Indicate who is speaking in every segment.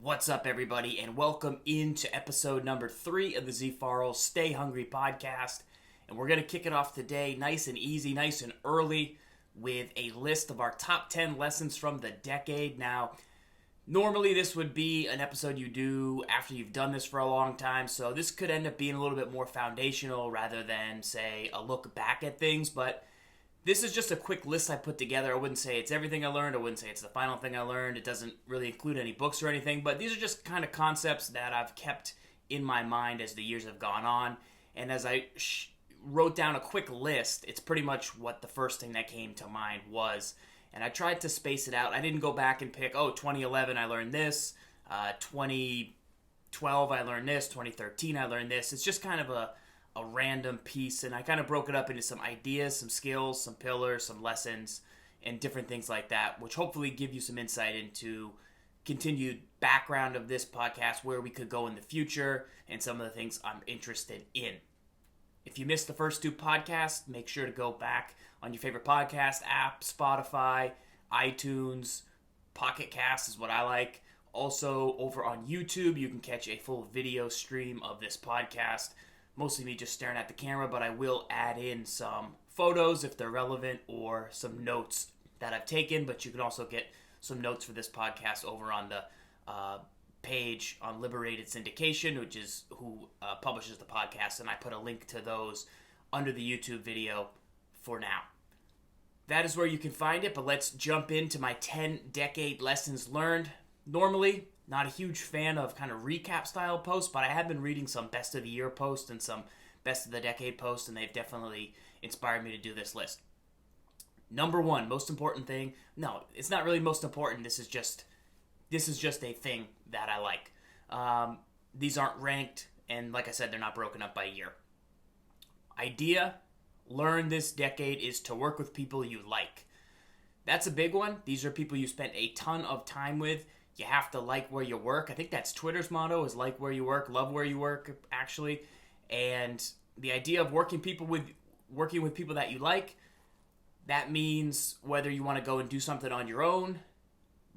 Speaker 1: What's up, everybody, and welcome into episode number 3 of the ZFarls Stay Hungry podcast. And we're going to kick it off today nice and easy, nice and early, with a list of our top 10 lessons from the decade. Now, normally this would be an episode you do after you've done this for a long time, so this could end up being a little bit more foundational rather than, say, a look back at things, but this is just a quick list I put together. I wouldn't say it's everything I learned. I wouldn't say it's the final thing I learned. It doesn't really include any books or anything, but these are just kind of concepts that I've kept in my mind as the years have gone on. And as I wrote down a quick list, it's pretty much what the first thing that came to mind was. And I tried to space it out. I didn't go back and pick, 2011 I learned this, 2012 I learned this, 2013 I learned this. It's just kind of a random piece, and I kind of broke it up into some ideas, some skills, some pillars, some lessons, and different things like that, which hopefully give you some insight into continued background of this podcast, where we could go in the future, and some of the things I'm interested in. If you missed the first 2 podcasts, make sure to go back on your favorite podcast app, Spotify, iTunes, Pocket Cast is what I like. Also, over on YouTube, you can catch a full video stream of this podcast. Mostly me just staring at the camera, but I will add in some photos if they're relevant or some notes that I've taken. But you can also get some notes for this podcast over on the page on Liberated Syndication, which is who publishes the podcast. And I put a link to those under the YouTube video for now. That is where you can find it, but let's jump into my 10-decade lessons learned. Normally, not a huge fan of kind of recap style posts, but I have been reading some best of the year posts and some best of the decade posts, and they've definitely inspired me to do this list. Number 1, most important thing. No, it's not really most important. This is just a thing that I like. These aren't ranked, and like I said, they're not broken up by year. Idea, learn this decade, is to work with people you like. That's a big one. These are people you spent a ton of time with. You have to like where you work. I think that's Twitter's motto, is like where you work, love where you work, actually. And the idea of working with people that you like, that means whether you want to go and do something on your own,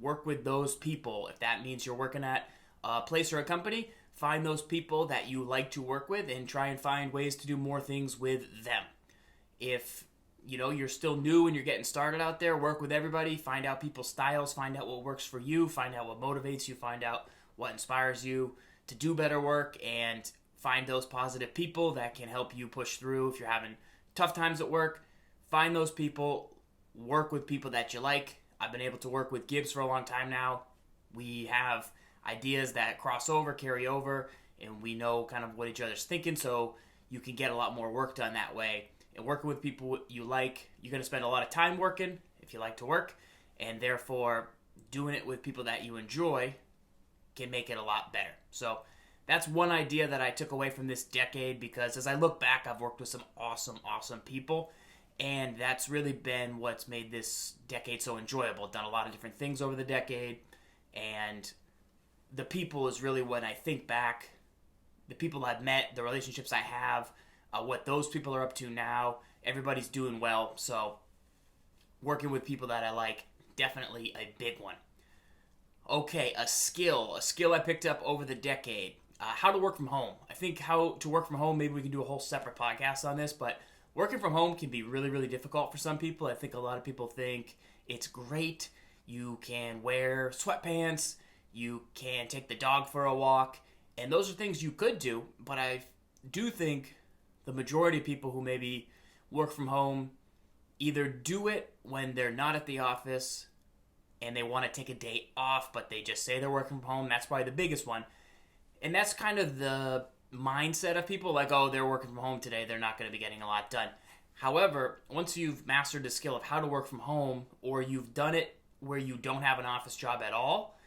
Speaker 1: work with those people. If that means you're working at a place or a company, find those people that you like to work with and try and find ways to do more things with them. If you're still new and you're getting started out there, work with everybody, find out people's styles, find out what works for you, find out what motivates you, find out what inspires you to do better work, and find those positive people that can help you push through. If you're having tough times at work, find those people, work with people that you like. I've been able to work with Gibbs for a long time now. We have ideas that cross over, carry over, and we know kind of what each other's thinking, so you can get a lot more work done that way. And working with people you like, you're going to spend a lot of time working if you like to work, and therefore doing it with people that you enjoy can make it a lot better. So that's one idea that I took away from this decade, because as I look back, I've worked with some awesome people, and that's really been what's made this decade so enjoyable. I've done a lot of different things over the decade, and the people is really when I think back, the people I've met, the relationships I have, what those people are up to now. Everybody's doing well, so working with people that I like, definitely a big one. Okay, a skill I picked up over the decade. How to work from home. I think how to work from home, maybe we can do a whole separate podcast on this, but working from home can be really, really difficult for some people. I think a lot of people think it's great. You can wear sweatpants, you can take the dog for a walk, and those are things you could do, but I do think the majority of people who maybe work from home either do it when they're not at the office and they want to take a day off, but they just say they're working from home. That's probably the biggest one. And that's kind of the mindset of people, like, they're working from home today, they're not going to be getting a lot done. However, once you've mastered the skill of how to work from home, or you've done it where you don't have an office job at all,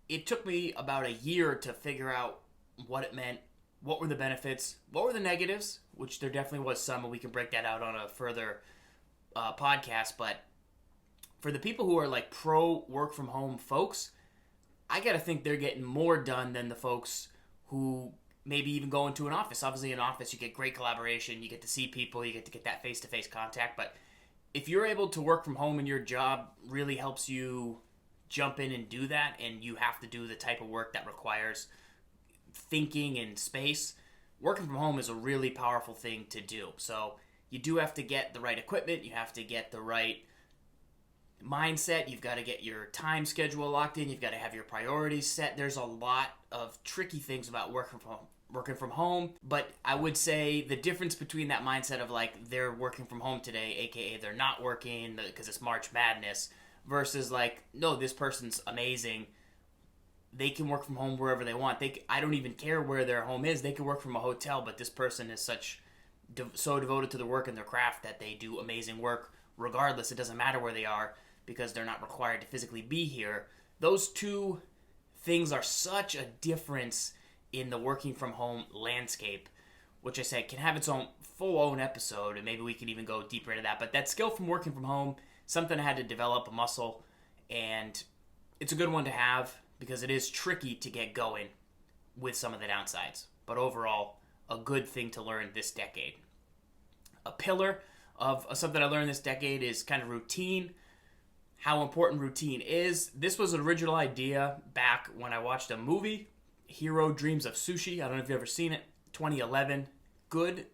Speaker 1: it took me about a year to figure out what it meant. What were the benefits? What were the negatives? Which there definitely was some, and we can break that out on a further podcast. But for the people who are like pro work from home folks, I got to think they're getting more done than the folks who maybe even go into an office. Obviously, in an office, you get great collaboration. You get to see people. You get to get that face-to-face contact. But if you're able to work from home and your job really helps you jump in and do that, and you have to do the type of work that requires thinking and space, working from home is a really powerful thing to do. So you do have to get the right equipment, you have to get the right mindset, you've got to get your time schedule locked in, you've got to have your priorities set. There's a lot of tricky things about working from home, but I would say the difference between that mindset of like they're working from home today, aka they're not working because it's March Madness, versus like, no, this person's amazing, they can work from home wherever they want. I don't even care where their home is, they can work from a hotel, but this person is so devoted to their work and their craft that they do amazing work regardless. It doesn't matter where they are because they're not required to physically be here. Those two things are such a difference in the working from home landscape, which I said can have its own full episode, and maybe we can even go deeper into that. But that skill from working from home, something I had to develop, a muscle, and it's a good one to have because it is tricky to get going with some of the downsides. But overall, a good thing to learn this decade. A pillar of something I learned this decade is kind of routine, how important routine is. This was an original idea back when I watched a movie, Hero Dreams of Sushi. I don't know if you've ever seen it. 2011. Good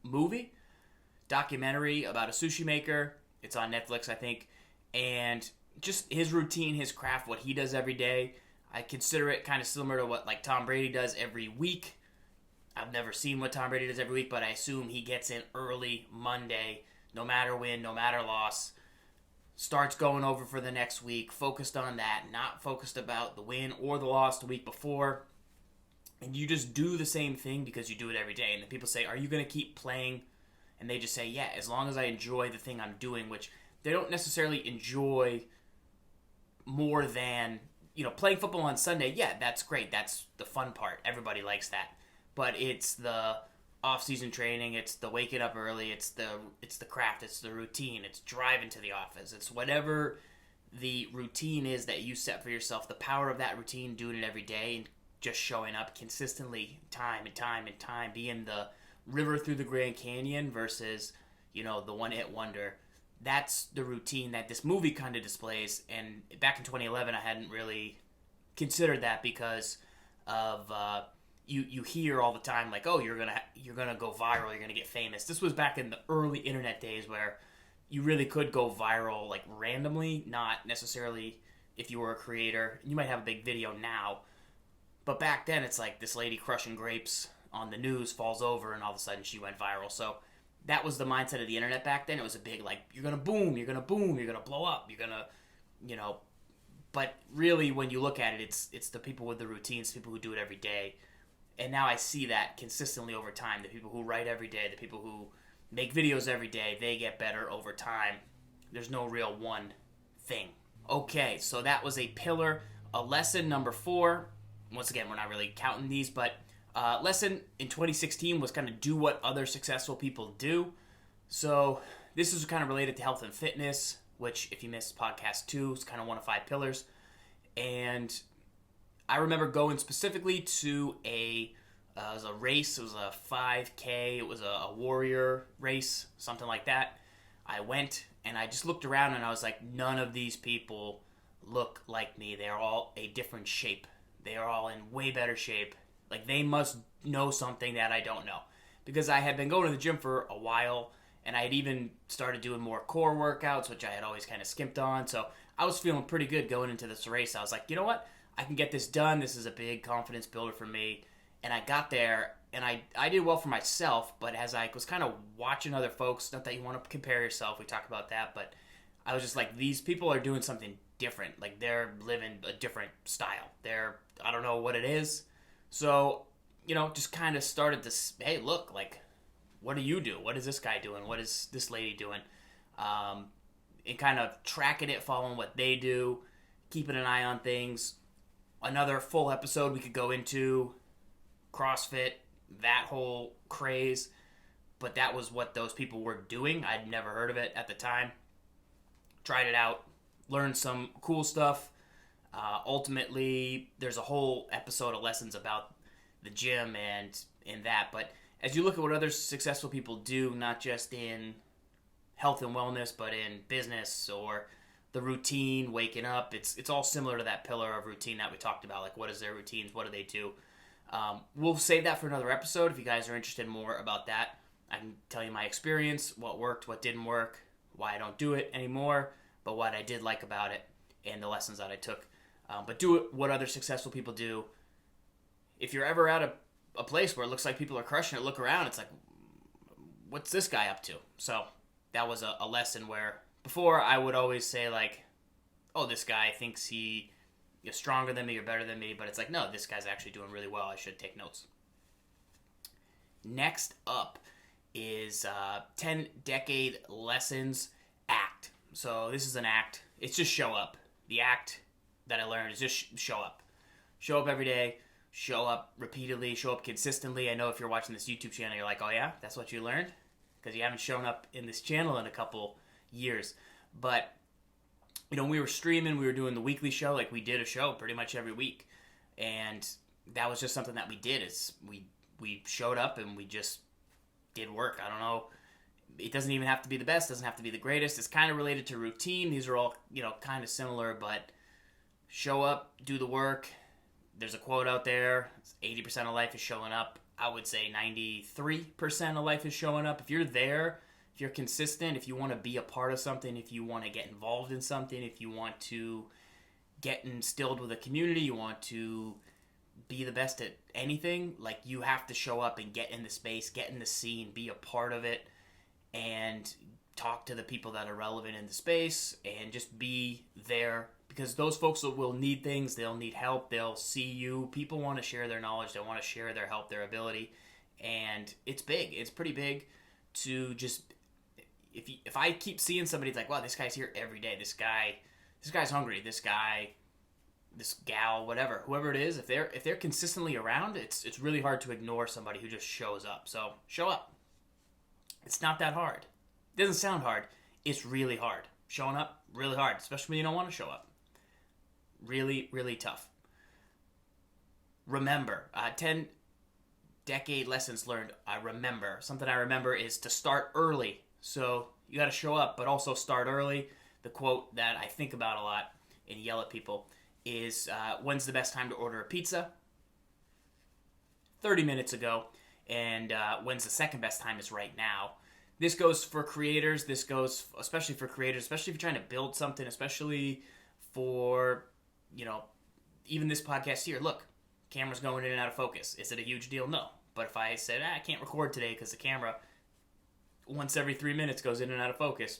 Speaker 1: movie. Documentary about a sushi maker. It's on Netflix, I think. And just his routine, his craft, what he does every day. I consider it kind of similar to what like Tom Brady does every week. I've never seen what Tom Brady does every week, but I assume he gets in early Monday, no matter win, no matter loss. Starts going over for the next week, focused on that, not focused about the win or the loss the week before. And you just do the same thing because you do it every day. And then people say, are you going to keep playing? And they just say, yeah, as long as I enjoy the thing I'm doing, which they don't necessarily enjoy more than, playing football on Sunday. Yeah, that's great. That's the fun part. Everybody likes that. But it's the off-season training, it's the waking up early, it's the craft, it's the routine, it's driving to the office, it's whatever the routine is that you set for yourself, the power of that routine, doing it every day and just showing up consistently time and time and time, being the river through the Grand Canyon versus, the one-hit wonder. That's the routine that this movie kind of displays, and back in 2011 I hadn't really considered that because of you hear all the time like, oh, you're gonna go viral, you're gonna get famous. This was back in the early internet days where you really could go viral like randomly, not necessarily if you were a creator. You might have a big video now, but back then it's like this lady crushing grapes on the news falls over and all of a sudden she went viral. So that was the mindset of the internet back then. It was a big like, you're gonna boom, you're gonna blow up, you're gonna, but really when you look at it, it's the people with the routines, people who do it every day. And now I see that consistently over time. The people who write every day, the people who make videos every day, they get better over time. There's no real one thing. Okay, so that was a pillar. A lesson number 4. Once again, we're not really counting these, but lesson in 2016 was kind of do what other successful people do. So this is kind of related to health and fitness, which if you missed podcast 2, is kind of one of 5 pillars. And I remember going specifically to it was a race. It was a 5K. It was a warrior race, something like that. I went and I just looked around and I was like, none of these people look like me. They're all a different shape. They are all in way better shape. Like they must know something that I don't know. Because I had been going to the gym for a while and I had even started doing more core workouts, which I had always kind of skimped on. So I was feeling pretty good going into this race. I was like, you know what? I can get this done. This is a big confidence builder for me. And I got there, and I did well for myself, but as I was kind of watching other folks, not that you want to compare yourself, we talk about that, but I was just like, these people are doing something different. Like, they're living a different style. I don't know what it is. So, just kind of started this, hey, look, like, what do you do? What is this guy doing? What is this lady doing? And kind of tracking it, following what they do, keeping an eye on things. Another full episode we could go into CrossFit, that whole craze, but that was what those people were doing. I'd never heard of it at the time. Tried it out, learned some cool stuff. Ultimately, there's a whole episode of lessons about the gym and in that, but as you look at what other successful people do, not just in health and wellness, but in business or the routine, waking up. It's all similar to that pillar of routine that we talked about. Like, what is their routines? What do they do? We'll save that for another episode if you guys are interested in more about that. I can tell you my experience, what worked, what didn't work, why I don't do it anymore, but what I did like about it and the lessons that I took. But do it what other successful people do. If you're ever at a place where it looks like people are crushing it, look around. It's like, what's this guy up to? So that was a lesson where before I would always say like, oh, this guy thinks he is stronger than me or better than me. But it's like, no, this guy's actually doing really well. I should take notes. Next up is 10 decade lessons act. So this is an act. It's just show up. The act that I learned is just show up. Show up every day. Show up repeatedly. Show up consistently. I know if you're watching this YouTube channel, you're like, oh yeah, that's what you learned? Because you haven't shown up in this channel in a couple years. But, you know, we were streaming. We were doing the weekly show. Like, we did a show pretty much every week. And that was just something that we did. Is we showed up and we just did work. I don't know. It doesn't even have to be the best. Doesn't have to be the greatest. It's kind of related to routine. These are all, you know, kind of similar, but show up, do the work. There's a quote out there. 80% of life is showing up. I would say 93% of life is showing up. If you're there, if you're consistent, if you want to be a part of something, if you want to get involved in something, if you want to get instilled with a community, you want to be the best at anything, like, you have to show up and get in the space, get in the scene, be a part of it, and talk to the people that are relevant in the space, and just be there, because those folks will need things, they'll need help, they'll see you. People want to share their knowledge, they want to share their help, their ability, and it's big. It's pretty big to just, if I keep seeing somebody, it's like, wow, this guy's here every day, this guy's hungry, this gal, whatever, whoever it is, if they're consistently around, it's really hard to ignore somebody who just shows up. So show up. It's not that hard. It doesn't sound hard. It's really hard. Showing up, really hard, especially when you don't want to show up. Really, really tough. Remember, 10 decade lessons learned. Something I remember is to start early. So you got to show up, but also start early. The quote that I think about a lot and yell at people is, when's the best time to order a pizza? 30 minutes ago. And when's the second best time is right now. This goes for creators. This goes especially for creators, especially if you're trying to build something, especially for, you know, even this podcast here. Look, camera's going in and out of focus. Is it a huge deal? No. But if I said, I can't record today because the camera once every 3 minutes goes in and out of focus,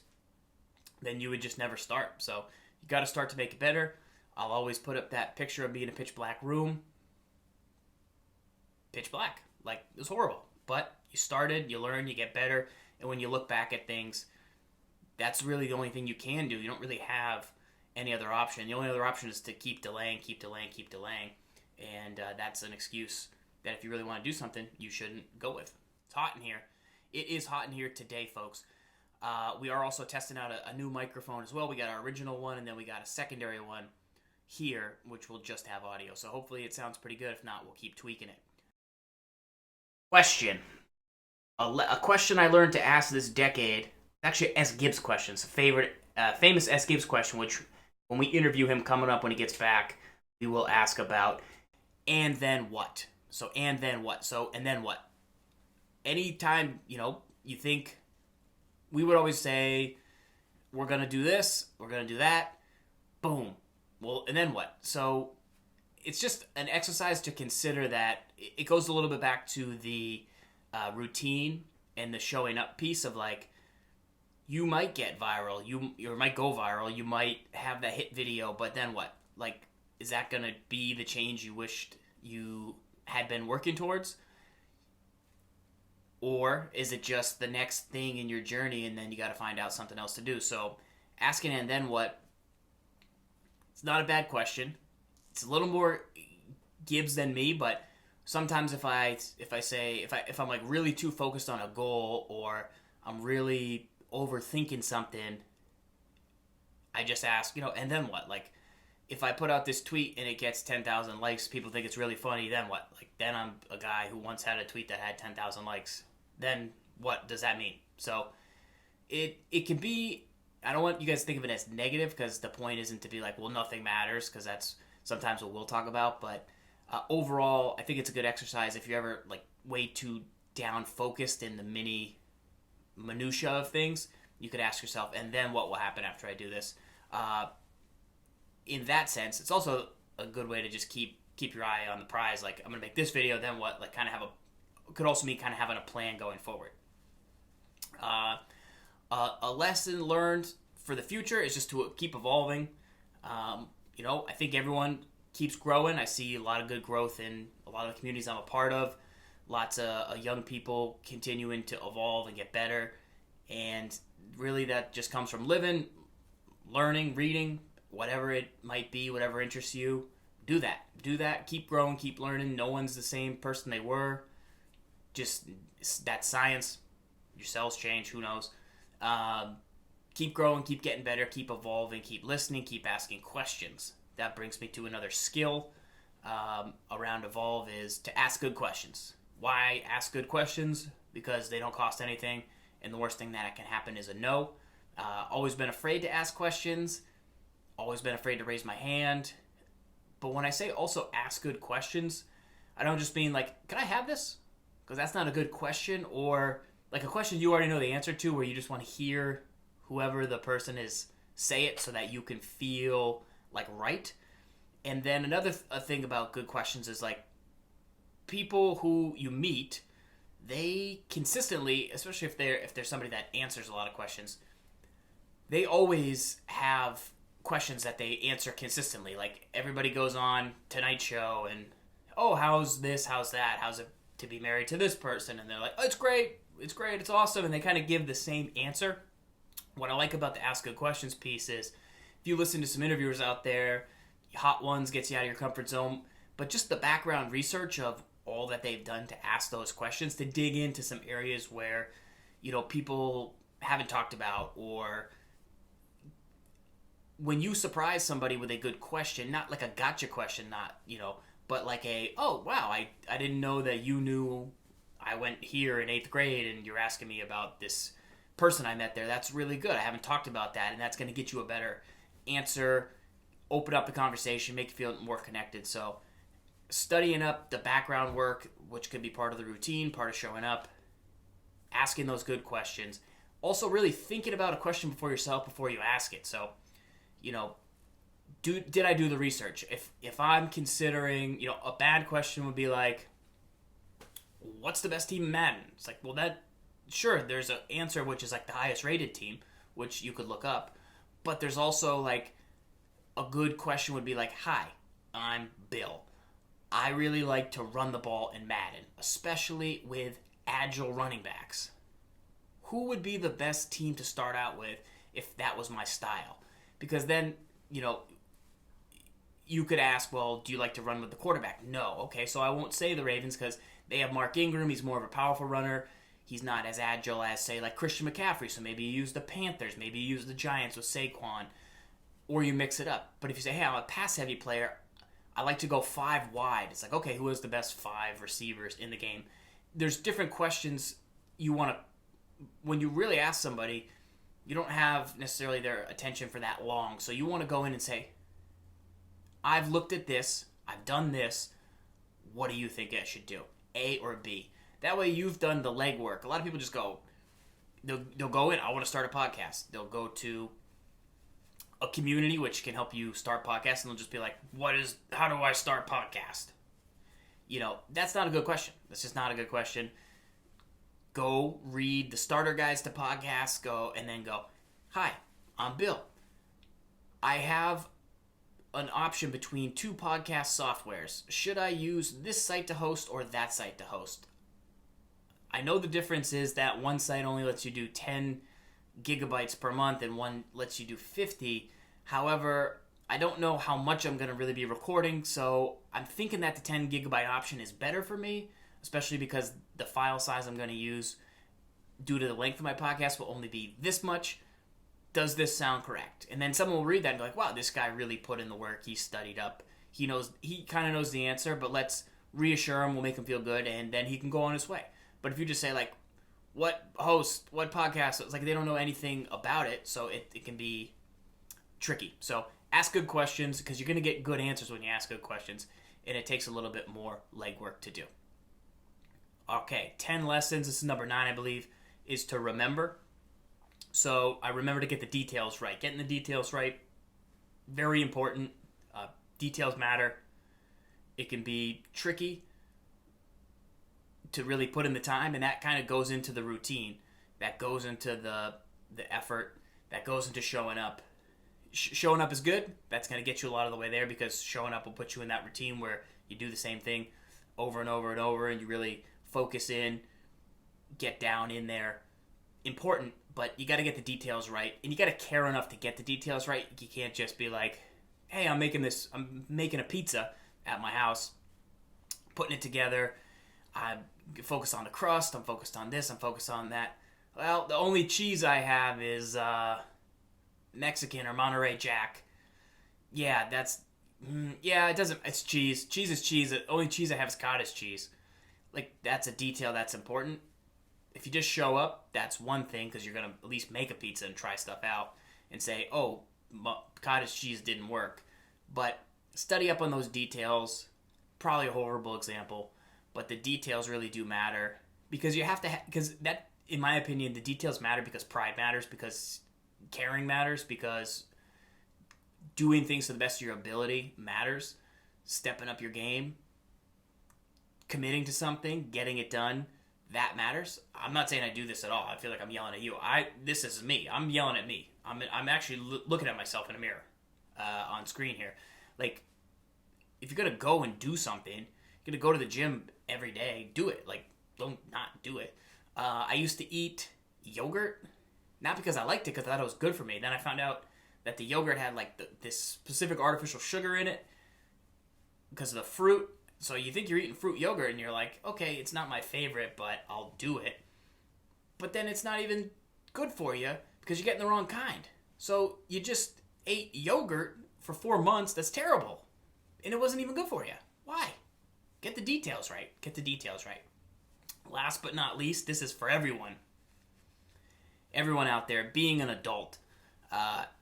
Speaker 1: then you would just never start. So you got to start to make it better. I'll always put up that picture of me in a pitch black room. Pitch black. Like, it was horrible. But you started, you learn, you get better. And when you look back at things, that's really the only thing you can do. You don't really have any other option. The only other option is to keep delaying. And that's an excuse that if you really want to do something, you shouldn't go with. It's hot in here. It is hot in here today, folks. We are also testing out a new microphone as well. We got our original one, and then we got a secondary one here, which will just have audio. So hopefully it sounds pretty good. If not, we'll keep tweaking it. Question. A question I learned to ask this decade. Actually, S. Gibbs question. It's a famous S. Gibbs question, which when we interview him coming up when he gets back, we will ask about, and then what? So, and then what? So, and then what? Anytime, you know, you think, we would always say, we're going to do this, we're going to do that, boom. Well, and then what? So, it's just an exercise to consider that it goes a little bit back to the routine and the showing up piece of, like, you might get viral, you might go viral, you might have that hit video, but then what? Like, is that going to be the change you wished you had been working towards? Or is it just the next thing in your journey and then you got to find out something else to do? So asking and then what, it's not a bad question. It's a little more Gibbs than me, but sometimes if I'm like really too focused on a goal or I'm really overthinking something, I just ask, you know, and then what? Like, if I put out this tweet and it gets 10,000 likes, people think it's really funny, then what? Like, then I'm a guy who once had a tweet that had 10,000 likes. Then what does that mean? So it can be I don't want you guys to think of it as negative, because the point isn't to be like, well, nothing matters, because that's sometimes what we'll talk about. But overall, I think it's a good exercise if you're ever like way too down focused in the minutia of things. You could ask yourself, and then what will happen after I do this? In that sense, it's also a good way to just keep your eye on the prize. Like, I'm gonna make this video, then what? Like, kind of could also mean kind of having a plan going forward. A lesson learned for the future is just to keep evolving. I think everyone keeps growing. I see a lot of good growth in a lot of the communities I'm a part of. Lots of young people continuing to evolve and get better. And really that just comes from living, learning, reading, whatever it might be, whatever interests you. Do that. Keep growing, keep learning. No one's the same person they were. Just that science. Your cells change, who knows. Keep growing, keep getting better, keep evolving, keep listening, keep asking questions. That brings me to another skill around evolve, is to ask good questions. Why ask good questions? Because they don't cost anything, and the worst thing that can happen is a no. Always been afraid to ask questions, always been afraid to raise my hand. But when I say also ask good questions, I don't just mean like, can I have this? Because that's not a good question, or like a question you already know the answer to, where you just want to hear whoever the person is say it so that you can feel like right. And then another thing about good questions is like, people who you meet, they consistently, especially if they're somebody that answers a lot of questions, they always have questions that they answer consistently. Like, everybody goes on Tonight Show and, oh, how's this, how's that, how's it to be married to this person? And they're like, oh, it's great, it's awesome, and they kind of give the same answer. What I like about the ask good questions piece is, if you listen to some interviewers out there, Hot Ones gets you out of your comfort zone, but just the background research of all that they've done to ask those questions, to dig into some areas where, people haven't talked about. Or when you surprise somebody with a good question, not like a gotcha question, but like oh, wow, I didn't know that you knew I went here in 8th grade and you're asking me about this person I met there. That's really good. I haven't talked about that, and that's going to get you a better answer, open up the conversation, make you feel more connected. So studying up the background work, which could be part of the routine, part of showing up, asking those good questions. Also really thinking about a question before yourself before you ask it. So, did I do the research? If I'm considering, a bad question would be like, what's the best team in Madden? It's like, well, sure, there's an answer which is like the highest rated team, which you could look up. But there's also like, a good question would be like, hi, I'm Bill. I really like to run the ball in Madden, especially with agile running backs. Who would be the best team to start out with if that was my style? Because then, you could ask, well, do you like to run with the quarterback? No. Okay, so I won't say the Ravens because they have Mark Ingram. He's more of a powerful runner. He's not as agile as, say, like Christian McCaffrey. So maybe you use the Panthers. Maybe you use the Giants with Saquon. Or you mix it up. But if you say, hey, I'm a pass-heavy player, I like to go 5 wide. It's like, okay, who is the best 5 receivers in the game? There's different questions you want to... When you really ask somebody, you don't have necessarily their attention for that long. So you want to go in and say, I've looked at this. I've done this. What do you think I should do? A or B? That way you've done the legwork. A lot of people just go... They'll go in, I want to start a podcast. They'll go to a community which can help you start podcasts, and they'll just be like, how do I start podcast? That's not a good question. That's just not a good question. Go read the starter guides to podcasts, and then go, hi, I'm Bill. I have an option between 2 podcast softwares. Should I use this site to host or that site to host? I know the difference is that one site only lets you do 10 gigabytes per month and one lets you do 50. However, I don't know how much I'm going to really be recording, so I'm thinking that the 10 gigabyte option is better for me, especially because the file size I'm going to use due to the length of my podcast will only be this much. Does this sound correct? And then someone will read that and be like, wow, this guy really put in the work. He studied up. He kind of knows the answer, but let's reassure him. We'll make him feel good, and then he can go on his way. But if you just say, like, what host, what podcast. It's like they don't know anything about it, so it can be tricky. So ask good questions because you're going to get good answers when you ask good questions, and it takes a little bit more legwork to do. Okay, 10 lessons. This is number 9, I believe, is to remember. So I remember to get the details right. Getting the details right, very important. Details matter. It can be tricky to really put in the time, and that kind of goes into the routine. That goes into the effort. That goes into showing up. Showing up is good. That's going to get you a lot of the way there because showing up will put you in that routine where you do the same thing over and over and over, and you really focus in, get down in there. Important, but you got to get the details right, and you got to care enough to get the details right. You can't just be like, hey, I'm making a pizza at my house, putting it together. I'm focused on the crust. I'm focused on this. I'm focused on that. Well, the only cheese I have is Mexican or Monterey Jack. Yeah, it doesn't, it's cheese. Cheese is cheese. The only cheese I have is cottage cheese. Like, that's a detail that's important. If you just show up, that's one thing because you're going to at least make a pizza and try stuff out and say, oh, cottage cheese didn't work. But study up on those details. Probably a horrible example, but the details really do matter because you have to, because that, in my opinion, the details matter because pride matters, because caring matters, because doing things to the best of your ability matters, stepping up your game, committing to something, getting it done, that matters. I'm not saying I do this at all. I feel like I'm yelling at you. This is me. I'm yelling at me. I'm actually looking at myself in a mirror on screen here. Like, if you're going to go and do something, you're going to go to the gym every day, do it. Like, don't not do it. I used to eat yogurt, not because I liked it, because I thought it was good for me. Then I found out that the yogurt had, like, this specific artificial sugar in it because of the fruit. So you think you're eating fruit yogurt, and you're like, okay, it's not my favorite, but I'll do it. But then it's not even good for you because you're getting the wrong kind. So you just ate yogurt for 4 months. That's terrible. And it wasn't even good for you. Why? Get the details right. Get the details right. Last but not least, this is for everyone. Everyone out there, being an adult.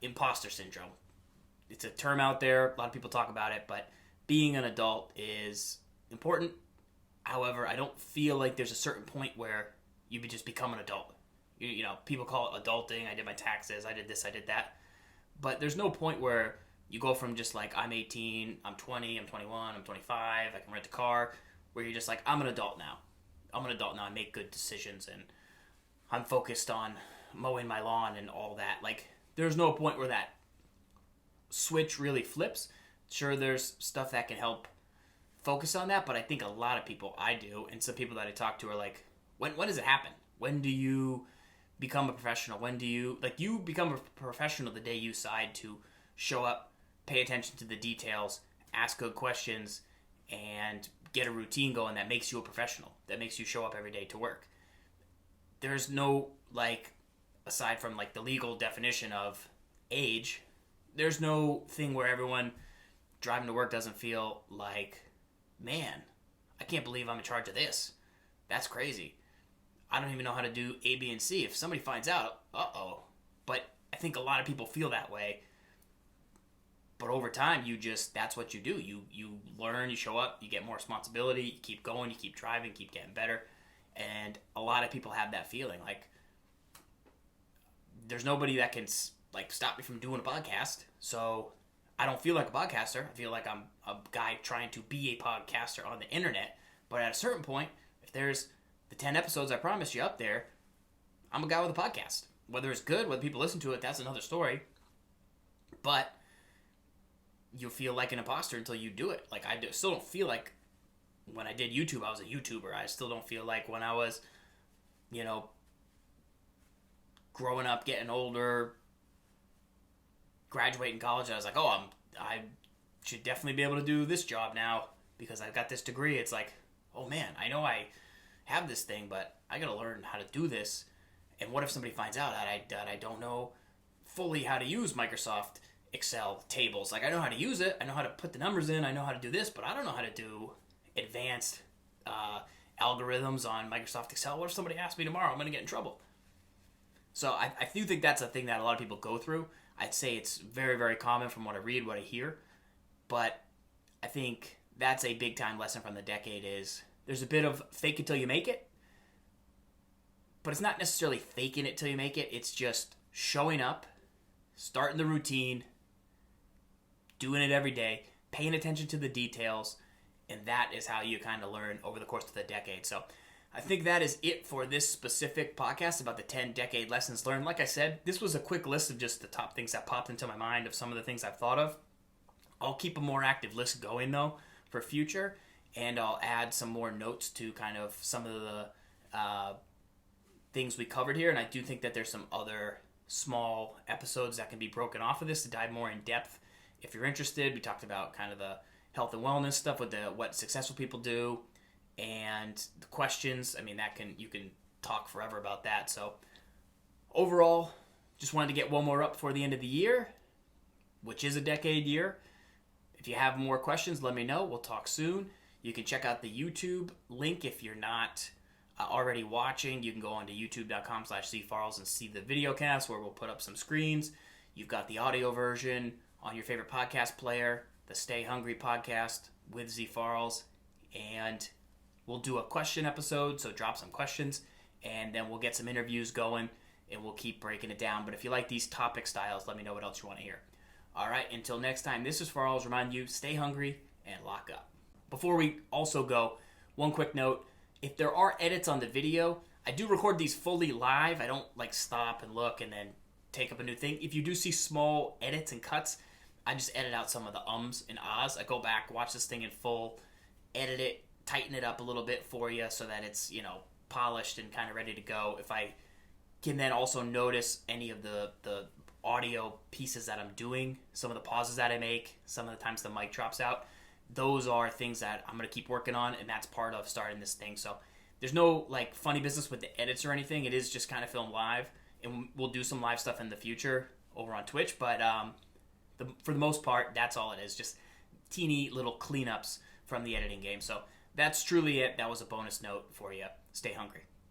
Speaker 1: Imposter syndrome. It's a term out there. A lot of people talk about it, but being an adult is important. However, I don't feel like there's a certain point where you just become an adult. You know, people call it adulting. I did my taxes. I did this. I did that. But there's no point where you go from just like, I'm 18, I'm 20, I'm 21, I'm 25, I can rent a car, where you're just like, I'm an adult now. I'm an adult now. I make good decisions, and I'm focused on mowing my lawn and all that. Like, there's no point where that switch really flips. Sure, there's stuff that can help focus on that, but I think a lot of people, I do, and some people that I talk to are like, when does it happen? When do you become a professional? When do you, like, you become a professional the day you decide to show up, pay attention to the details, ask good questions, and get a routine going that makes you a professional, that makes you show up every day to work. There's no, like, aside from, like, the legal definition of age, there's no thing where everyone driving to work doesn't feel like, man, I can't believe I'm in charge of this. That's crazy. I don't even know how to do A, B, and C. If somebody finds out, uh-oh. But I think a lot of people feel that way. But over time, that's what you do. You learn, you show up, you get more responsibility, you keep going, you keep driving, keep getting better. And a lot of people have that feeling. Like, there's nobody that can, like, stop me from doing a podcast. So I don't feel like a podcaster. I feel like I'm a guy trying to be a podcaster on the internet. But at a certain point, if there's the 10 episodes I promised you up there, I'm a guy with a podcast. Whether it's good, whether people listen to it, that's another story. But you feel like an imposter until you do it. Like, still don't feel like when I did YouTube, I was a YouTuber. I still don't feel like when I was, growing up, getting older, graduating college, I was like, oh, I should definitely be able to do this job now because I've got this degree. It's like, oh man, I know I have this thing, but I gotta learn how to do this. And what if somebody finds out that I don't know fully how to use Microsoft Excel tables? Like, I know how to use it, I know how to put the numbers in, I know how to do this, but I don't know how to do advanced algorithms on Microsoft Excel. What if somebody asks me tomorrow? I'm going to get in trouble. So I do think that's a thing that a lot of people go through. I'd say it's very, very common from what I read, what I hear. But I think that's a big time lesson from the decade is there's a bit of fake it till you make it. But it's not necessarily faking it till you make it. It's just showing up, starting the routine, doing it every day, paying attention to the details, and that is how you kind of learn over the course of the decade. So I think that is it for this specific podcast about the 10 decade lessons learned. Like I said, this was a quick list of just the top things that popped into my mind of some of the things I've thought of. I'll keep a more active list going, though, for future, and I'll add some more notes to kind of some of the things we covered here, and I do think that there's some other small episodes that can be broken off of this to dive more in depth. If you're interested, we talked about kind of the health and wellness stuff with what successful people do, and the questions. I mean, you can talk forever about that. So overall, just wanted to get one more up before the end of the year, which is a decade year. If you have more questions, let me know. We'll talk soon. You can check out the YouTube link if you're not already watching. You can go onto youtube.com/ZFarls and see the video cast where we'll put up some screens. You've got the audio version on your favorite podcast player, the Stay Hungry podcast with ZFarls, and we'll do a question episode, so drop some questions, and then we'll get some interviews going, and we'll keep breaking it down. But if you like these topic styles, let me know what else you want to hear. All right, until next time, this is Farls. Remind you, stay hungry and lock up. Before we also go, one quick note. If there are edits on the video, I do record these fully live. I don't stop and look and then take up a new thing. If you do see small edits and cuts, I just edit out some of the ums and ahs. I go back, watch this thing in full, edit it, tighten it up a little bit for you so that it's, polished and kind of ready to go. If I can then also notice any of the audio pieces that I'm doing, some of the pauses that I make, some of the times the mic drops out, those are things that I'm going to keep working on, and that's part of starting this thing. So there's no funny business with the edits or anything. It is just kind of filmed live, and we'll do some live stuff in the future over on Twitch, but for the most part, that's all it is, just teeny little cleanups from the editing game. So that's truly it. That was a bonus note for you. Stay hungry.